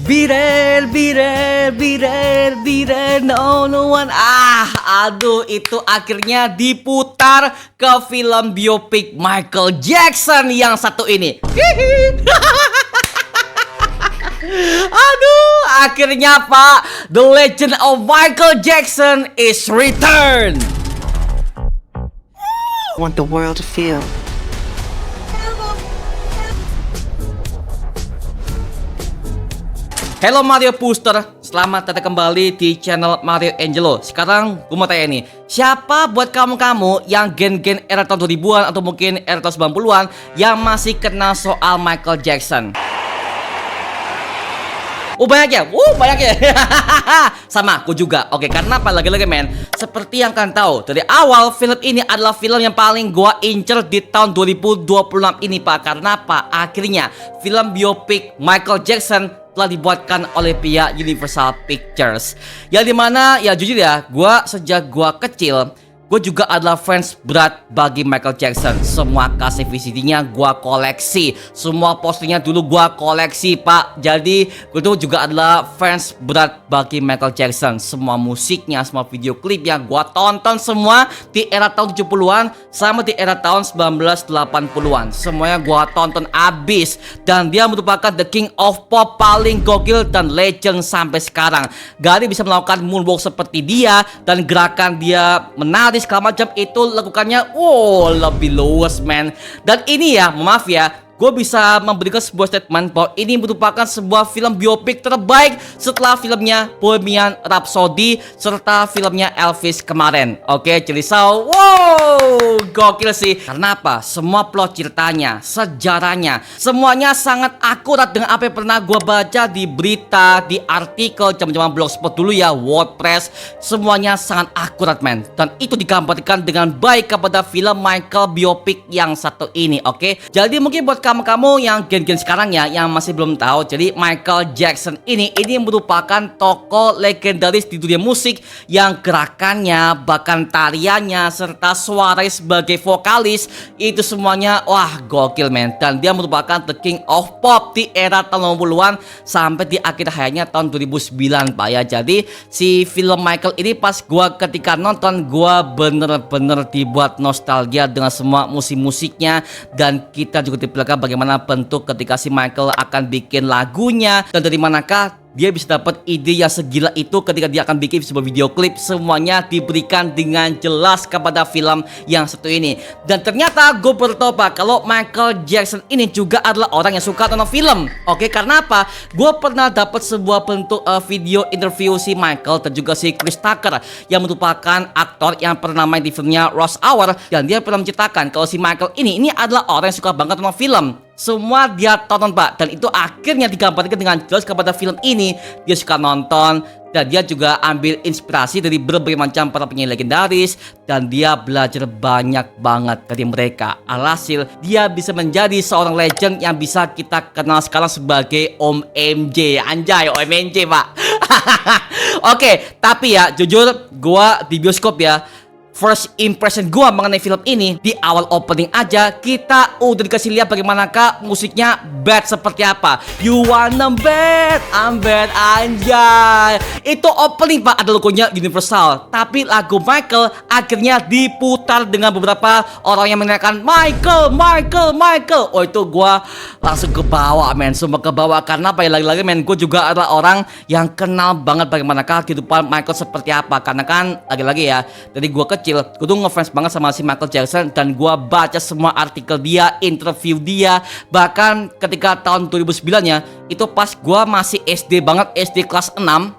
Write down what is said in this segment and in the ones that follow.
Be there, no one. Aduh, itu akhirnya diputar ke film biopik Michael Jackson yang satu ini. Aduh, akhirnya Pak, The Legend of Michael Jackson is returned. Want the world to feel. Halo Mario Booster, selamat datang kembali di channel Mario Angelo. Sekarang gue mau tanya nih, siapa buat kamu-kamu yang gen-gen era tahun 2000-an atau mungkin era tahun 90-an yang masih kenal soal Michael Jackson? Oh banyak ya? Banyak ya? Sama, aku juga. Oke, karena apa? Lagi-lagi men, seperti yang kalian tahu, dari awal film ini adalah film yang paling gua incer di tahun 2026 ini Pak. Karena apa? Akhirnya film biopik Michael Jackson telah dibuatkan oleh pihak Universal Pictures. Yang dimana ya jujur ya, gua sejak gua kecil, gue juga adalah fans berat bagi Michael Jackson. Semua kaset VCD-nya gue koleksi, semua posternya dulu gue koleksi Pak. Jadi gue tuh juga adalah fans berat bagi Michael Jackson. Semua musiknya, semua video klipnya gue tonton semua di era tahun 70-an sama di era tahun 1980-an. Semuanya gue tonton abis. Dan dia merupakan the king of pop paling gokil dan legend sampai sekarang. Gak ada bisa melakukan moonwalk seperti dia, dan gerakan dia menarik segala macam itu lakukannya lebih luas man. Dan ini ya, maaf ya, gue bisa memberikan sebuah statement bahwa ini merupakan sebuah film biopik terbaik setelah filmnya Bohemian Rhapsody serta filmnya Elvis kemarin. Oke, jadi gokil sih. Karena apa? Semua plot ceritanya, sejarahnya, semuanya sangat akurat dengan apa yang pernah gue baca di berita, di artikel, zaman-zaman blogspot dulu ya, WordPress. Semuanya sangat akurat man. Dan itu digambarkan dengan baik kepada film Michael biopik yang satu ini. Oke, jadi mungkin buat kamu yang gen-gen sekarang ya, yang masih belum tahu, jadi Michael Jackson ini merupakan tokoh legendaris di dunia musik yang gerakannya, bahkan tariannya, serta suaranya sebagai vokalis itu semuanya gokil men. Dan dia merupakan the king of pop di era tahun 90-an sampai di akhir hayatnya tahun 2009 Pak ya. Jadi si film Michael ini pas gua ketika nonton, gua bener-bener dibuat nostalgia dengan semua musik-musiknya. Dan kita juga diperlihatkan bagaimana bentuk ketika si Michael akan bikin lagunya, dan dari manakah dia bisa dapat ide yang segila itu ketika dia akan bikin sebuah video klip. Semuanya diberikan dengan jelas kepada film yang satu ini. Dan ternyata gue baru tahu Pak, kalau Michael Jackson ini juga adalah orang yang suka nonton film. Oke, karena apa? Gue pernah dapat sebuah bentuk video interview si Michael dan juga si Chris Tucker yang merupakan aktor yang pernah main di filmnya Rush Hour. Dan dia pernah menceritakan kalau si Michael ini adalah orang yang suka banget nonton film. Semua dia tonton Pak, dan itu akhirnya digambarkan dengan jelas kepada film ini. Dia suka nonton, dan dia juga ambil inspirasi dari berbagai macam para penyanyi legendaris, dan dia belajar banyak banget dari mereka. Alhasil dia bisa menjadi seorang legend yang bisa kita kenal sekarang sebagai Om MJ. Anjay, Om MJ Pak. Oke, tapi ya jujur gua di bioskop ya, first impression gua mengenai film ini, di awal opening aja kita udah dikasih lihat bagaimanakah musiknya bad seperti apa. You wanna bet, I'm bad, anjay. Itu opening Pak, ada logonya Universal. Tapi lagu Michael akhirnya diputar dengan beberapa orang yang menanyakan Michael. Oh itu gua langsung ke bawah men, semua ke bawah. Karena apa ya, lagi-lagi men, gue juga adalah orang yang kenal banget bagaimanakah kehidupan Michael seperti apa. Karena kan lagi-lagi ya, dari gua kecil gue tuh ngefans banget sama si Michael Jackson, dan gue baca semua artikel dia, interview dia. Bahkan ketika tahun 2009 ya, itu pas gue masih SD banget, SD kelas 6.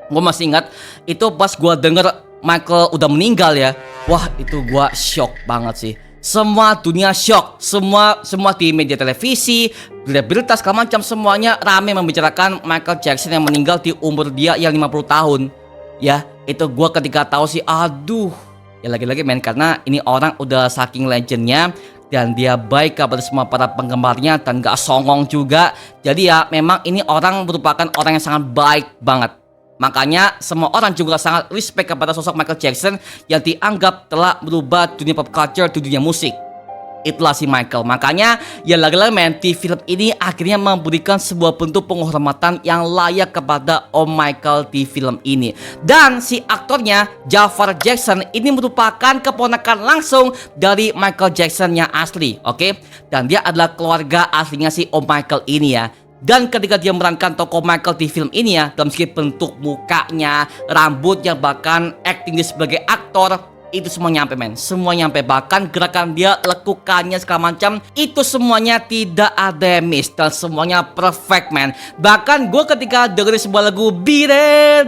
Gue masih ingat itu pas gue denger Michael udah meninggal ya. Wah itu gue shock banget sih. Semua dunia shock, semua di media televisi, berita segala macam, semuanya rame membicarakan Michael Jackson yang meninggal di umur dia yang 50 tahun. Ya itu gue ketika tahu sih, aduh. Ya lagi-lagi men, karena ini orang udah saking legendnya, dan dia baik kepada semua para penggemarnya, dan gak songong juga. Jadi ya memang ini orang merupakan orang yang sangat baik banget. Makanya semua orang juga sangat respect kepada sosok Michael Jackson yang dianggap telah merubah dunia pop culture di dunia musik. itulah si Michael. Makanya ya lagi-lagi men, di film ini akhirnya memberikan sebuah bentuk penghormatan yang layak kepada Om Michael di film ini. Dan si aktornya Jafar Jackson ini merupakan keponakan langsung dari Michael Jackson yang asli, oke? Dan dia adalah keluarga aslinya si Om Michael ini ya. Dan ketika dia memerankan tokoh Michael di film ini ya, dalam segi bentuk mukanya, rambutnya, bahkan acting dia sebagai aktor, itu semua nyampe men, semua nyampe. Bahkan gerakan dia, lekukannya segala macam, itu semuanya tidak ada yang miss dan semuanya perfect men. Bahkan gue ketika dengerin sebuah lagu Beat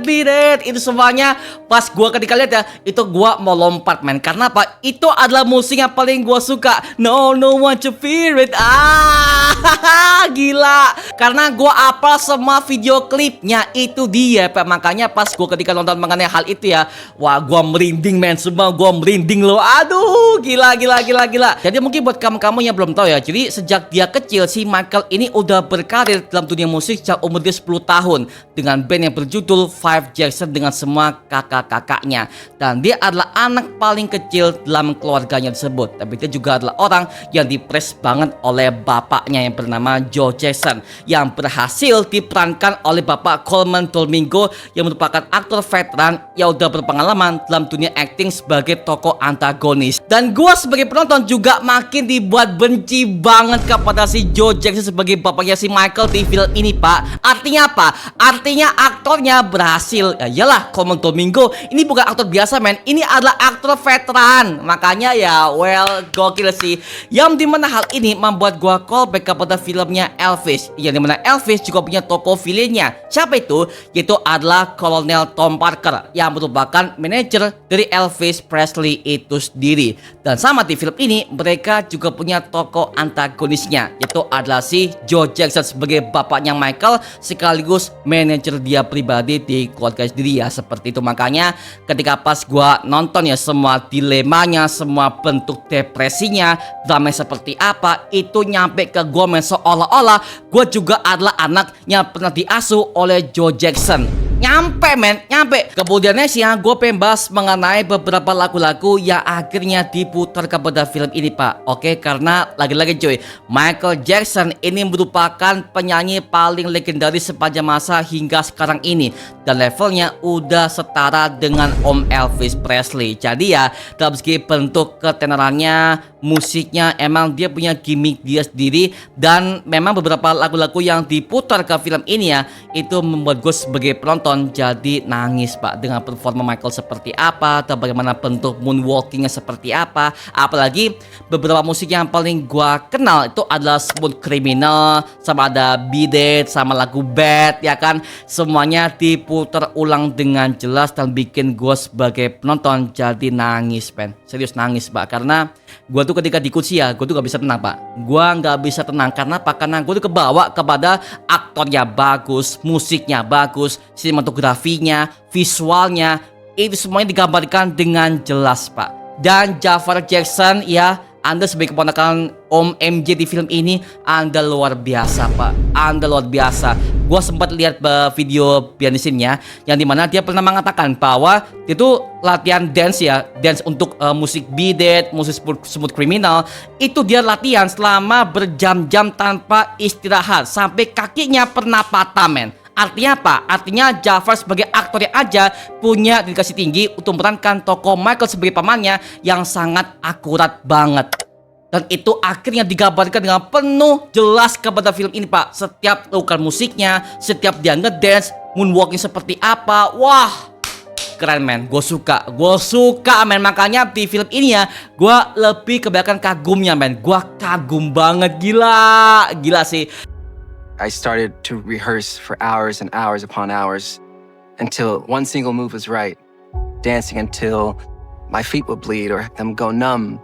It, itu semuanya pas gue ketika lihat ya, itu gue mau lompat men. Karena apa? Itu adalah musik yang paling gue suka. No one to fear it. Gila. Karena gue apal semua video klipnya, itu dia Pak. Makanya pas gue ketika nonton mengenai hal itu ya, wah gue merinding men, semua gue merinding loh. Aduh, gila. Jadi mungkin buat kamu-kamu yang belum tahu ya, jadi sejak dia kecil si Michael ini udah berkarir dalam dunia musik sejak umur dia 10 tahun dengan band yang berjudul Five Jackson dengan semua kakak-kakaknya. Dan dia adalah anak paling kecil dalam keluarganya tersebut. Tapi dia juga adalah orang yang dipres banget oleh bapaknya yang bernama Joe Jackson, yang berhasil diperankan oleh Bapak Colman Domingo yang merupakan aktor veteran yang udah berpengalaman dalam dunia acting sebagai tokoh antagonis. Dan gue sebagai penonton juga makin dibuat benci banget kepada si Joe Jackson sebagai bapaknya si Michael di film ini Pak. Artinya apa? Artinya aktornya berhasil. Ya iyalah, Colman Domingo ini bukan aktor biasa men, ini adalah aktor veteran. Makanya ya well gokil sih. Yang dimana hal ini membuat gue callback kepada filmnya Elvis, yang dimana Elvis juga punya tokoh villainnya. Siapa itu? Yaitu adalah Kolonel Tom Parker yang merupakan manajer dari Elvis Presley itu sendiri. Dan sama di film ini mereka juga punya tokoh antagonisnya, yaitu adalah si Joe Jackson sebagai bapaknya Michael sekaligus manajer dia pribadi di keluarga sendiri ya, seperti itu. Makanya ketika pas gua nonton ya, semua dilemanya, semua bentuk depresinya, drama seperti apa itu nyampe ke gua men, seolah-olah gua juga adalah anak yang pernah diasuh oleh Joe Jackson. Nyampe men, nyampe. Kemudiannya sih ya, gue pengen bahas mengenai beberapa lagu-lagu yang akhirnya diputar kepada film ini Pak. Oke, karena lagi-lagi cuy, Michael Jackson ini merupakan penyanyi paling legendaris sepanjang masa hingga sekarang ini. Dan levelnya udah setara dengan Om Elvis Presley. Jadi ya, dalam segi bentuk ketenarannya, musiknya, emang dia punya gimmick dia sendiri. Dan memang beberapa lagu-lagu yang diputar ke film ini ya, itu membuat gue sebagai penonton jadi nangis Pak, dengan performa Michael seperti apa, atau bagaimana bentuk moonwalkingnya seperti apa. Apalagi beberapa musik yang paling gua kenal itu adalah Smooth Criminal, sama ada Beat It, sama lagu Bad ya kan. Semuanya diputar ulang dengan jelas dan bikin gua sebagai penonton jadi nangis pen. Serius nangis Pak, karena gua tuh ketika di kursi ya, gua tuh gak bisa tenang Pak. Gua gak bisa tenang karena apa? Karena gua tuh kebawa kepada aktornya bagus, musiknya bagus, sinematografinya, visualnya, itu semuanya digambarkan dengan jelas Pak. Dan Jafar Jackson ya, Anda sebagai keponakan Om MJ di film ini, Anda luar biasa Pak, Anda luar biasa. Gue sempat lihat video behind the scene-nya, yang dimana dia pernah mengatakan bahwa itu latihan dance ya, dance untuk musik Beat It, musik Smooth Criminal, itu dia latihan selama berjam-jam tanpa istirahat sampai kakinya pernah patah men. Artinya apa? Artinya Jafar sebagai aktor yang aja punya dedikasi tinggi untuk memerankan tokoh Michael sebagai pamannya yang sangat akurat banget. Dan itu akhirnya digambarkan dengan penuh jelas kepada film ini Pak. Setiap lakukan musiknya, setiap dia ngedance, moonwalking seperti apa, wah keren men, gue suka men. Makanya di film ini ya, gue lebih kebanyakan kagumnya men. Gue kagum banget, gila sih. I started to rehearse for hours and hours upon hours until one single move was right, dancing until my feet would bleed or them go numb.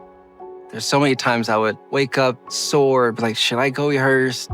There's so many times I would wake up sore, be like, should I go rehearse?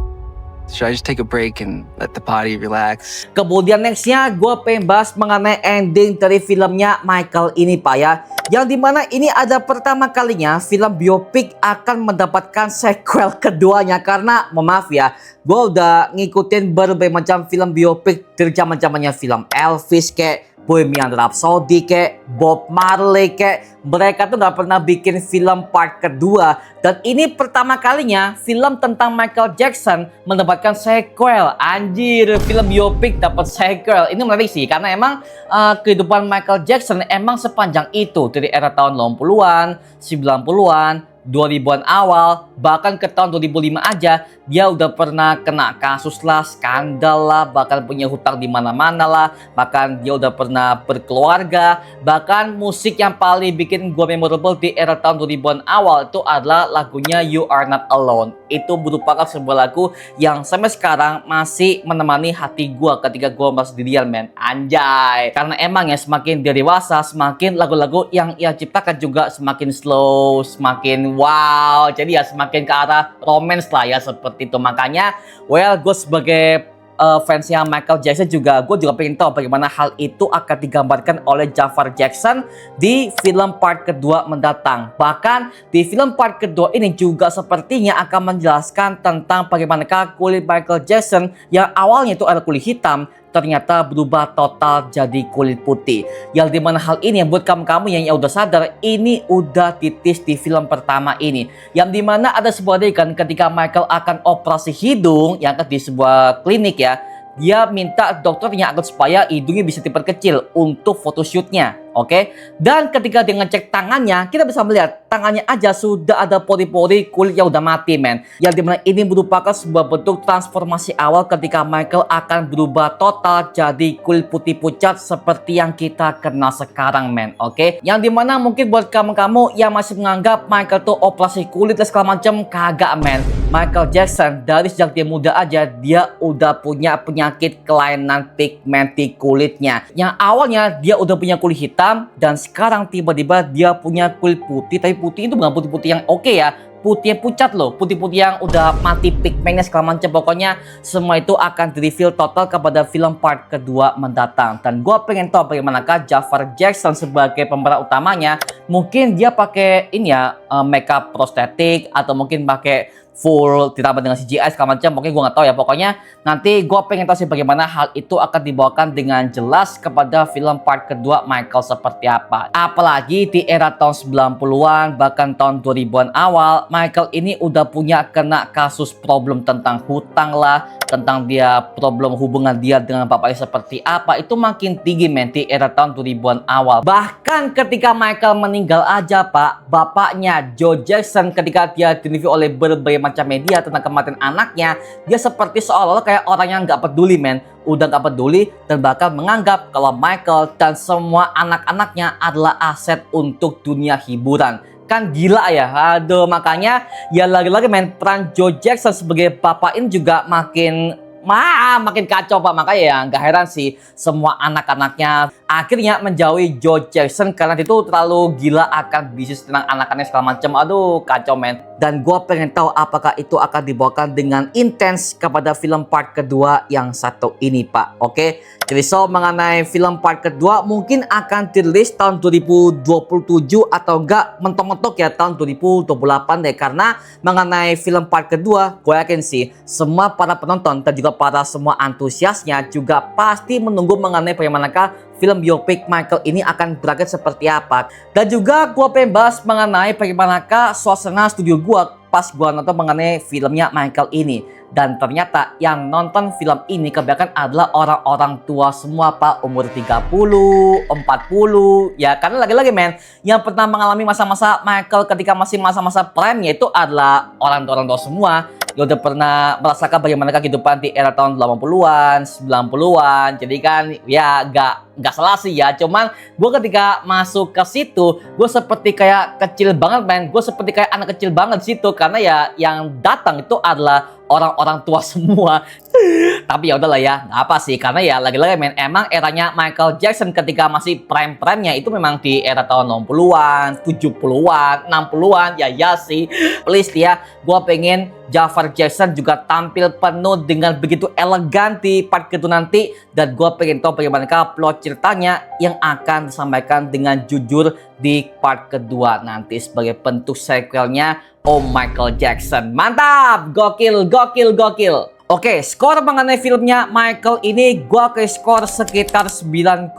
Should I just take a break and let the body relax? Kemudian nextnya gue pengen bahas mengenai ending dari filmnya Michael ini Pak ya, yang dimana ini ada pertama kalinya film biopik akan mendapatkan sequel keduanya. Karena maaf ya, gue udah ngikutin berbagai macam film biopik dari zaman-zamannya film Elvis kayak Bohemian Rhapsody kek, Bob Marley kek, mereka tuh nggak pernah bikin film part kedua. Dan ini pertama kalinya film tentang Michael Jackson mendapatkan sequel. Anjir, film biopik dapat sequel. Ini menarik sih, karena emang kehidupan Michael Jackson emang sepanjang itu. Dari era tahun 80-an, 90-an, 2000-an awal, bahkan ke tahun 2005 aja, dia udah pernah kena kasus lah, skandal lah, bahkan punya hutang di mana-mana lah, bahkan dia udah pernah berkeluarga. Bahkan musik yang paling bikin gue memorable di era tahun 2000-an awal itu adalah lagunya You Are Not Alone. Itu merupakan sebuah lagu yang sampai sekarang masih menemani hati gue ketika gue masih sendirian, men. Anjay. Karena emang ya semakin dia dewasa, semakin lagu-lagu yang ia ciptakan juga semakin slow, semakin wow. Jadi ya semakin ke arah romance lah ya, seperti itu. Makanya, well, gue sebagai fansnya Michael Jackson juga, gue juga pengen tahu bagaimana hal itu akan digambarkan oleh Jafar Jackson di film part kedua mendatang. Bahkan di film part kedua ini juga sepertinya akan menjelaskan tentang bagaimana kulit Michael Jackson yang awalnya itu ada kulit hitam ternyata berubah total jadi kulit putih. Yang dimana hal ini yang buat kamu-kamu yang udah sadar, ini udah titis di film pertama ini. Yang dimana ada sebuah adegan ketika Michael akan operasi hidung yang di sebuah klinik ya. Dia minta dokternya agar supaya hidungnya bisa diperkecil untuk photoshootnya. Oke, dan ketika dia ngecek tangannya, kita bisa melihat tangannya aja sudah ada pori-pori kulit yang udah mati, men. Yang dimana ini merupakan sebuah bentuk transformasi awal ketika Michael akan berubah total jadi kulit putih pucat seperti yang kita kenal sekarang, men. Oke, yang dimana mungkin buat kamu-kamu yang masih menganggap Michael tuh operasi kulit dan segala macam, kagak, men. Michael Jackson dari sejak dia muda aja dia udah punya penyakit kelainan pigmen di kulitnya. Yang awalnya dia udah punya kulit hitam, dan sekarang tiba-tiba dia punya kulit putih. Tapi putih itu bukan putih-putih yang oke ya, putih yang pucat loh, putih-putih yang udah mati pigmennya segala macam. Pokoknya semua itu akan di-reveal total kepada film part kedua mendatang. Dan gue pengen tahu bagaimanakah Jafar Jackson sebagai pemeran utamanya. Mungkin dia pakai ini ya, makeup prostetik, atau mungkin pakai full ditambah dengan CGI segala macam. Mungkin gue nggak tahu ya. Pokoknya nanti gue pengen tahu sih bagaimana hal itu akan dibawakan dengan jelas kepada film part kedua Michael seperti apa. Apalagi di era tahun 90-an bahkan tahun 2000-an awal, Michael ini udah punya kena kasus problem tentang hutang lah, tentang dia problem hubungan dia dengan bapaknya seperti apa. Itu makin tinggi, men, di era tahun 2000-an awal. Bahkan ketika Michael meninggal aja, Pak, bapaknya Joe Jackson ketika dia di-review oleh berbagai macam media tentang kematian anaknya, dia seperti seolah-olah kayak orang yang nggak peduli, men. Udah nggak peduli dan bahkan menganggap kalau Michael dan semua anak-anaknya adalah aset untuk dunia hiburan. Kan gila ya. Aduh, makanya ya lagi-lagi, men, peran Joe Jackson sebagai bapak ini juga makin kacau, Pak. Makanya ya nggak heran sih semua anak-anaknya akhirnya menjauhi Joe Jackson karena itu terlalu gila akan bisnis tentang anak-anaknya segala macam. Aduh, kacau, men. Dan gue pengen tahu apakah itu akan dibawakan dengan intens kepada film part kedua yang satu ini, Pak. Oke, jadi so mengenai film part kedua mungkin akan dirilis tahun 2027 atau enggak mentok-mentok ya tahun 2028 deh. Karena mengenai film part kedua, gue yakin sih semua para penonton dan juga para semua antusiasnya juga pasti menunggu mengenai bagaimanakah film biopik Michael ini akan berakhir seperti apa. Dan juga gue pengen bahas mengenai bagaimanakah suasana studio gue pas gue nonton mengenai filmnya Michael ini. Dan ternyata yang nonton film ini kebanyakan adalah orang-orang tua semua, Pak. Umur 30, 40. Ya karena lagi-lagi, men, yang pernah mengalami masa-masa Michael ketika masih masa-masa prime-nya itu adalah orang tua semua. Ya udah pernah merasakan bagaimana kehidupan di era tahun 80-an, 90-an. Jadi kan ya nggak salah sih ya. Cuman gue ketika masuk ke situ, gue seperti kayak kecil banget, men. Gue seperti kayak anak kecil banget di situ karena ya yang datang itu adalah orang-orang tua semua. Tapi ya udahlah ya, nggak apa sih, karena ya lagi-lagi, men, emang eranya Michael Jackson ketika masih prime-nya itu memang di era tahun 60-an, 70-an, 60-an. Ya sih, please ya, gue pengen Jafar Jackson juga tampil penuh dengan begitu elegan di part kedua nanti. Dan gue pengen tahu bagaimana plot ceritanya yang akan disampaikan dengan jujur di part kedua nanti sebagai bentuk sequelnya Michael Jackson. Mantap, gokil, gokil, gokil. Oke, skor mengenai filmnya Michael ini gua ke skor sekitar 9,5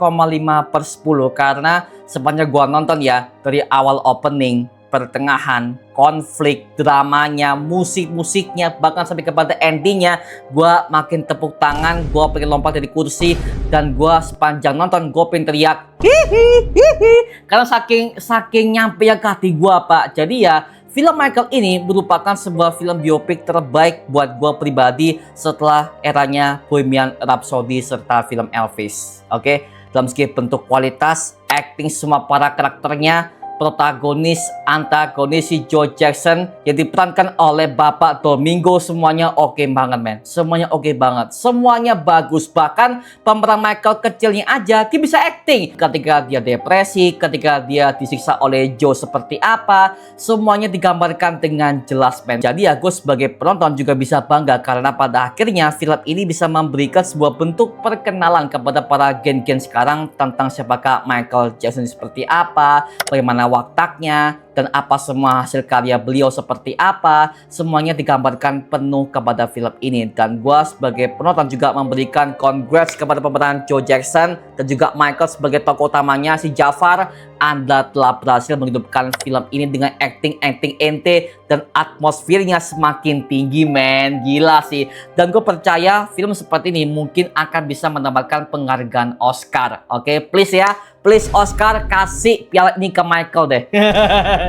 per 10 karena sepanjang gua nonton ya, dari awal opening, pertengahan, konflik, dramanya, musiknya, bahkan sampai kepada endingnya, gua makin tepuk tangan, gua pengen lompat dari kursi, dan gua sepanjang nonton gua pengen teriak hihi hihi karena saking nyampe yang ke hati gua, Pak. Jadi ya, film Michael ini merupakan sebuah film biopik terbaik buat gue pribadi setelah eranya Bohemian Rhapsody serta film Elvis. Oke, dalam segi bentuk kualitas, acting semua para karakternya, protagonis, antagonis si Joe Jackson yang diperankan oleh Bapak Domingo, semuanya oke banget, men. Semuanya oke banget, semuanya bagus. Bahkan pemeran Michael kecilnya aja dia bisa acting. Ketika dia depresi, ketika dia disiksa oleh Joe seperti apa, semuanya digambarkan dengan jelas, men. Jadi ya, gue sebagai penonton juga bisa bangga karena pada akhirnya film ini bisa memberikan sebuah bentuk perkenalan kepada para gen-gen sekarang tentang siapakah Michael Jackson seperti apa, bagaimana wataknya, dan apa semua hasil karya beliau seperti apa. Semuanya digambarkan penuh kepada film ini. Dan gue sebagai penonton juga memberikan congrats kepada pemeran Joe Jackson dan juga Michael sebagai tokoh utamanya si Jafar. Anda telah berhasil menghidupkan film ini dengan acting ente dan atmosfernya semakin tinggi, men. Gila sih. Dan gue percaya film seperti ini mungkin akan bisa mendapatkan penghargaan Oscar. Oke, please ya, please Oscar kasih piala ini ke Michael deh.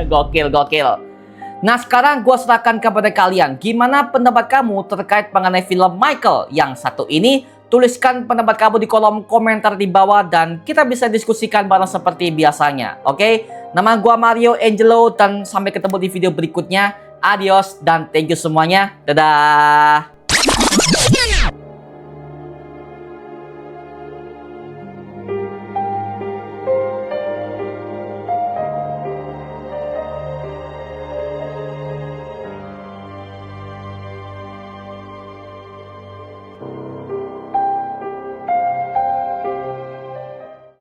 Gokil. Nah, sekarang gue serahkan kepada kalian. Gimana pendapat kamu terkait mengenai film Michael yang satu ini? Tuliskan pendapat kamu di kolom komentar di bawah dan kita bisa diskusikan bareng seperti biasanya. Oke? Nama gue Mario Angelo dan sampai ketemu di video berikutnya. Adios dan thank you semuanya. Dadah.